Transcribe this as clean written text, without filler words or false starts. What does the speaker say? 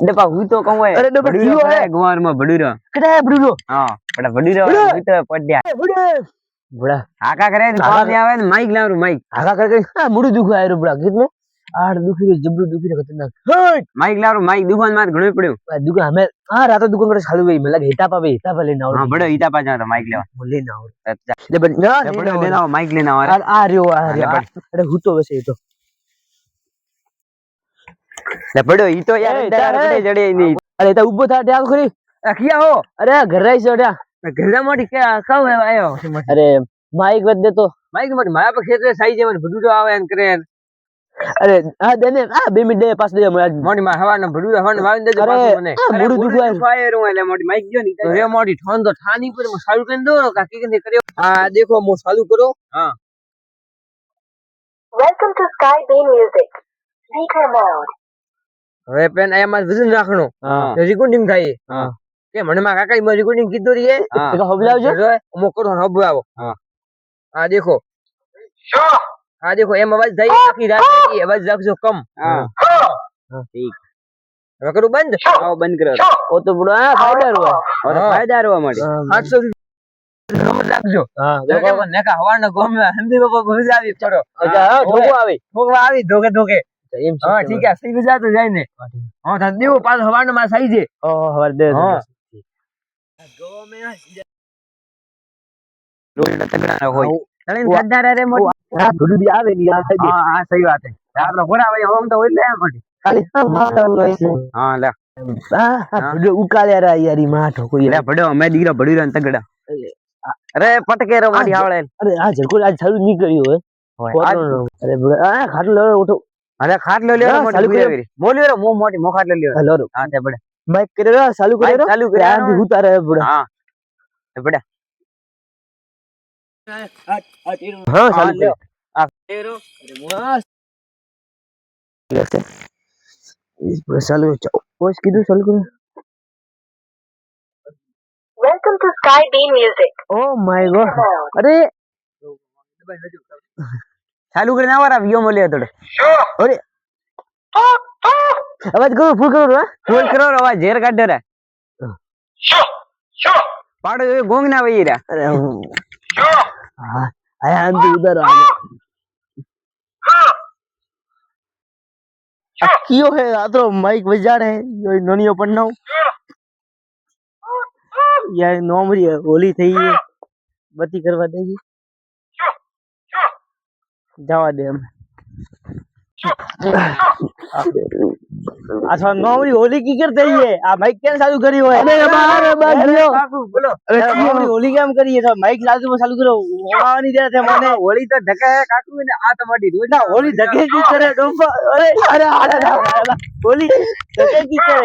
ડપા હું તો કહું અરે ડપા જીવો હે ગુવાર માં ભડુરો કડા ભડુરો હા બડા ભડુરો હું તો પડ્યા બડા હાકા કરે કોલ ની આવે ને માઈક લાવરું માઈક હાકા કરે હા મુડું દુખ આયરો બડા ગીત મે આડ દુખી જબરું દુખી ખતરનાક હટ માઈક લાવરું માઈક દુકાન માં ઘણું પડ્યું દુકાન અમે હા રાતો દુકાન કરે ચાલુ ગઈ મને લાગે હિતા પા લઈને આવ હા બડો ઈટા પા જા તો માઈક લેવા લઈને આવ લે બડો લેના આવો માઈક લેના આવો આ રહ્યો અરે હું તો વસે તો લે બડો ઈ તો યાર પડે જડે ની અરે તા ઉભો થા ડ્યા ખરી અખિયા હો અરે ઘર રહી છોડ્યા ઘરડા મોટી કે કાવ આયો અરે માઈક વદ દે તો માઈક મોટી મારા પર ખેતરે સાઈ જેવન ભડુડો આવે એન કરે અરે આ દેને આ 2 મિનિટ દે પાસ દે મોટી માં હવાના ભડુડો હવાના વાવીને દેજો પાછું મને મુડું દુખાય ફાયર હું એટલે મોટી માઈક ગયો ની તો રે મોટી ઠોન તો ઠાની પર ચાલુ કરી દો કાકી કે કર્યો આ દેખો મો ચાલુ કરો હા Welcome to Sky Beam Music. Speaker mode. હવે પેન આમાં વજન રાખણો હા રેકોર્ડિંગ થાય હા કે મને માં કાકા માં રેકોર્ડિંગ કીધું રી એક હબલાવજો મો કરો હબલાવો હા આ દેખો આ દેખો એમ અવાજ થઈ આખી રાત એ અવાજ રાખજો કમ હા ઠીક હવે કરું બંધ આવો બંધ કરો ઓ તો બડો આ ફાયદા હોય હવે ફાયદા રહેવા માટે 800 ગમ રાખજો હા કે મને કા હવાના ગોમ હંદી બાપા ભજ આવી ચડો અચ્છા ઠોકો આવી ઠોકવા આવી ધોકે ધોકે એમ હા ઠીક છે સહી બજા તો જાય ને હા તો દેવો પાછો હવાના માં સહી છે ઓ હવાર દે હા ગો મે લોડ તગડા હોય તળીન ગદ્દાર રે મોટી આ ભડુડી આવે ની આ થઈ હા હા સહી વાત છે આપડે ઘોડા ભાઈ હોમ તો હોય લે મોટી ખાલી મારવાનું હોય છે હા લે આ ભડું ઉકાળ્યા રા યારી માં ઠોકો લે ભડો અમે દીકરા ભડી રન તગડા અરે પટકે રો મારી આવળે અરે આ જલકો આજ ચાલુ ની કર્યું હોય અરે બડો આ ખાટલો લે ઉઠો અરે ખાટલો લ્યો મોટી ગુજાવી મોલ્યો રો મો મોટી મો ખાટલો લ્યો હેલો હા તે બડે માઈક કરે રા ચાલુ કરે રા ચાલુ કરે આ દી ઉતારે બડો હા તે બડે હા ચાલુ લ્યો આ તેરો અરે મસ્ત इस पर चालू पोस्ट कीधું ચાલુ કરે Welcome to Sky Beam Music. Oh my God અરે ચાલુ કરીને આવારા વિયો મળ્યો તોડે અરે અવાજ કરો ફૂલ કરો હા ફૂલ કરો અવાજ ઝેર કાઢે રે પાડો એ ગોંગ ના વઈ રે અરે હા આયા અંધી ઉધર આ कियो है आ तो माइक बजाड़ है यो ननियो पन्नाव यार नोमरी है होली થઈ है बत्ती करवा देगी जावा दे हम अच्छा नोमरी होली की करते है आ माइक केम चालू करी હોય अरे बार કાકુ બોલો अरे नोमरी होली केम करी है माइक लाजू चालू करो होવાની દે છે મને હોળી તો ધકે કાકુ ને આ તમારી રોજ ના હોલી ધકે કી કરે ડોફા અરે અરે હોલી ધકે કી કરે